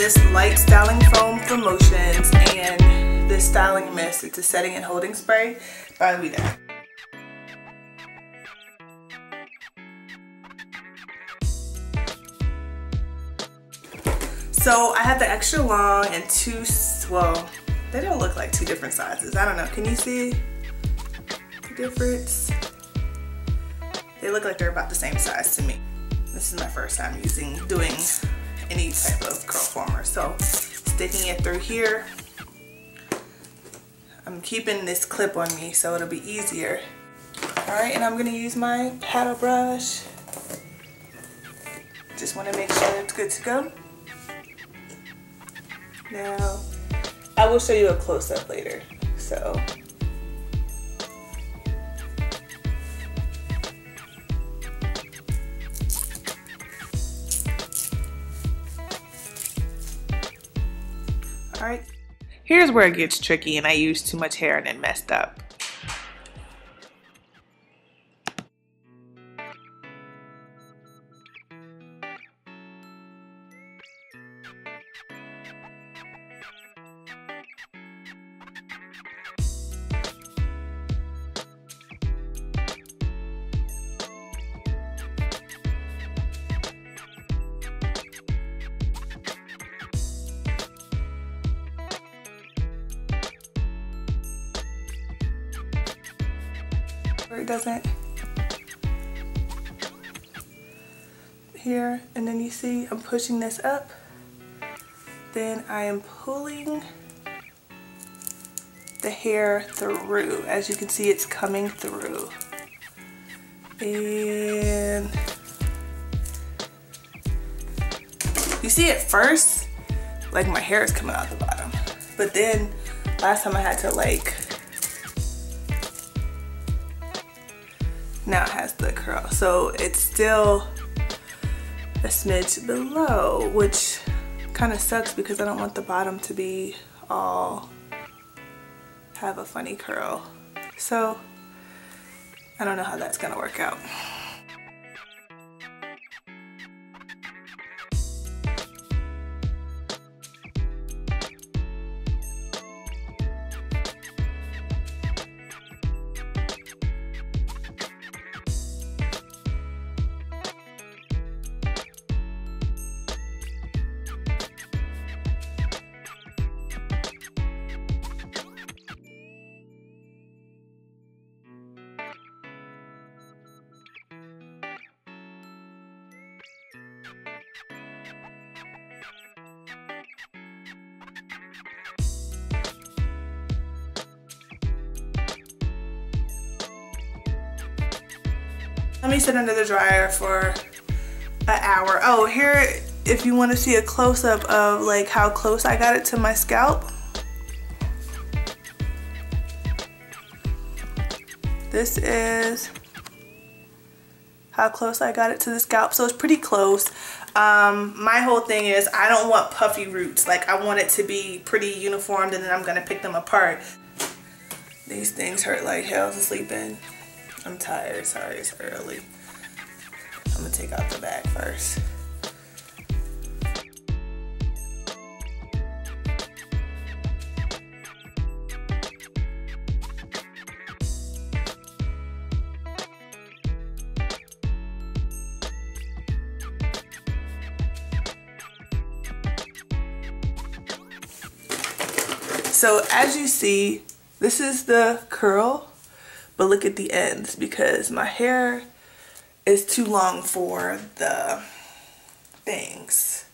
this light styling foam for motions and this styling mist. It's a setting and holding spray by Weeda. So I have the extra long and two, well, they don't look like two different sizes. I don't know. Can you see the difference? They look like they're about the same size to me. This is my first time doing any type of curl former. So sticking it through here. I'm keeping this clip on me so it'll be easier. All right, and I'm gonna use my paddle brush. Just wanna make sure it's good to go. Now, I will show you a close-up later, so. All right, here's where it gets tricky and I used too much hair and it messed up. Where it doesn't here, and then you see I'm pushing this up, then I am pulling the hair through. As you can see, it's coming through, and you see at first like my hair is coming out the bottom, but then last time I had to like, now it has the curl, so it's still a smidge below, which kind of sucks because I don't want the bottom to be all have a funny curl. So I don't know how that's gonna work out. Let me sit under the dryer for an hour. Oh, here, if you want to see a close-up of like how close I got it to my scalp. This is how close I got it to the scalp. So it's pretty close. My whole thing is I don't want puffy roots. Like I want it to be pretty uniformed, and then I'm gonna pick them apart. These things hurt like hell to sleep in. I'm tired, sorry, it's early. I'm gonna take out the bag first. So as you see, this is the curl, but look at the ends because my hair is too long for the things.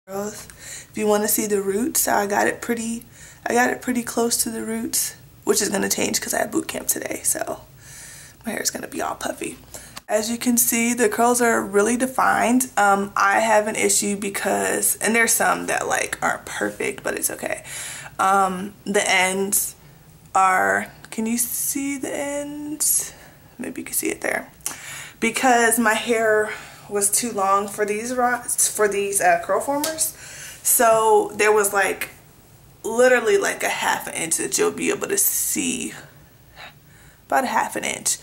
If you want to see the roots, I got it pretty close to the roots, which is going to change because I have boot camp today, so my hair is going to be all puffy. As you can see, the curls are really defined. I have an issue because, and there's some that like aren't perfect, but it's okay. The ends are, can you see the ends? Maybe you can see it there. Because my hair was too long for these Curlformers, so there was like literally like a ½ inch that you'll be able to see, about a ½ inch.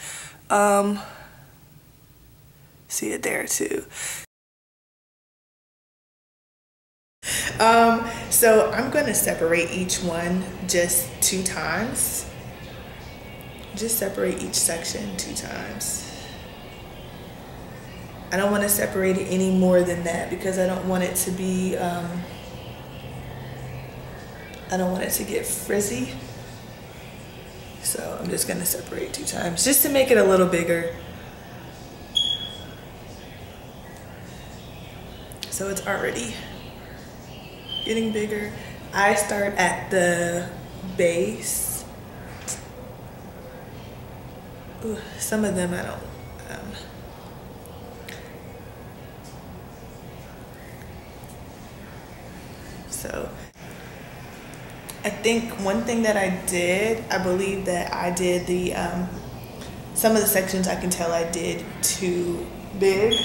See it there too. So I'm going to separate each one just 2 times. Just separate each section 2 times. I don't want to separate it any more than that because I don't want it to be, I don't want it to get frizzy. So I'm just going to separate 2 times just to make it a little bigger. So it's already getting bigger. I start at the base. Ooh, some of them I don't. So I think one thing that I did, I believe that I did the, some of the sections I can tell I did too big.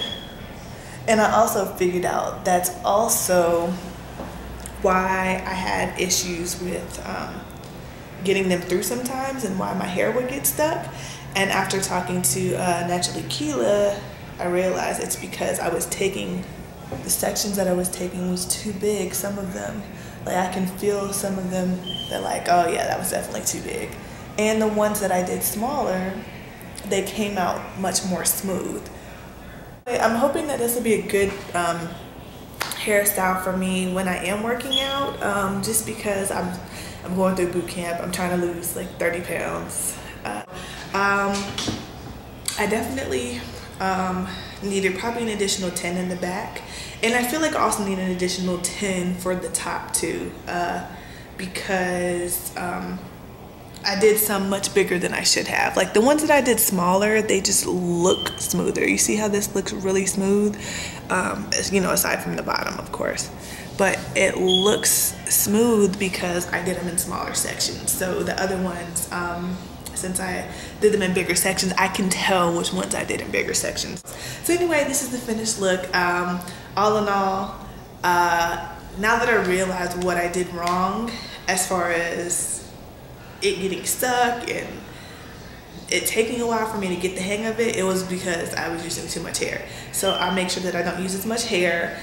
And I also figured out that's also why I had issues with getting them through sometimes and why my hair would get stuck. And after talking to Naturally Keela, I realized it's because I was taking, the sections that I was taking was too big. Some of them, like I can feel some of them, they're like, oh yeah, that was definitely too big. And the ones that I did smaller, they came out much more smooth. I'm hoping that this will be a good hairstyle for me when I am working out, just because I'm going through boot camp. I'm trying to lose like 30 pounds. I definitely needed probably an additional 10 in the back, and I feel like I also need an additional 10 for the top too, because I did some much bigger than I should have. Like the ones that I did smaller, they just look smoother. You see how this looks really smooth? You know, aside from the bottom, of course. But it looks smooth because I did them in smaller sections. So the other ones, since I did them in bigger sections, I can tell which ones I did in bigger sections. So anyway, this is the finished look. All in all, now that I realize what I did wrong as far as it getting stuck and it taking a while for me to get the hang of it, it was because I was using too much hair. So I make sure that I don't use as much hair.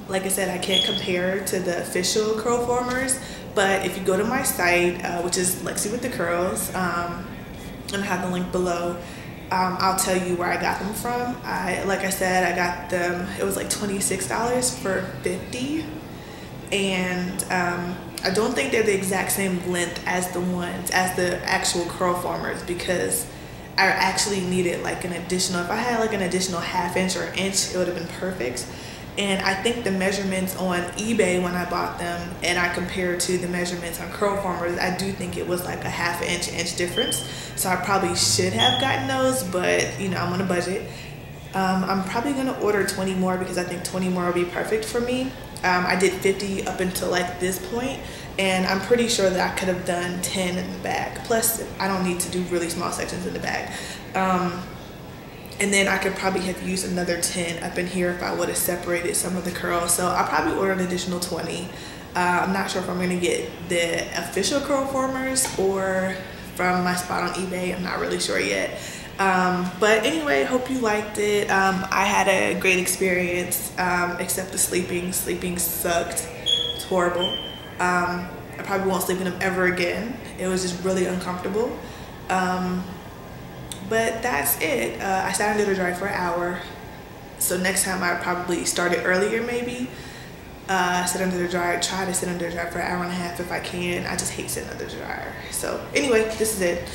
Like I said, I can't compare to the official Curlformers, but if you go to my site, which is Lexi with the Curls, and I have the link below, I'll tell you where I got them from. Like I said, I got them, it was like $26 for 50, and I don't think they're the exact same length as the actual Curlformers, because I actually needed like an additional, if I had like an additional ½ inch or inch, it would have been perfect. And I think the measurements on eBay when I bought them and I compared to the measurements on Curlformers, I do think it was like a ½ inch difference. So I probably should have gotten those, but you know, I'm on a budget. I'm probably gonna order 20 more because I think 20 more will be perfect for me. I did 50 up until like this point, and I'm pretty sure that I could have done 10 in the back. Plus, I don't need to do really small sections in the back. And then I could probably have used another 10 up in here if I would have separated some of the curls. So I'll probably order an additional 20. I'm not sure if I'm gonna get the official Curlformers or from my spot on eBay. I'm not really sure yet. But anyway, hope you liked it. I had a great experience, except the sleeping. Sleeping sucked. It's horrible. I probably won't sleep in them ever again. It was just really uncomfortable. But that's it. I sat under the dryer for an hour. So next time I probably start it earlier maybe. Sit under the dryer, try to sit under the dryer for an hour and a half if I can. I just hate sitting under the dryer. So anyway, this is it.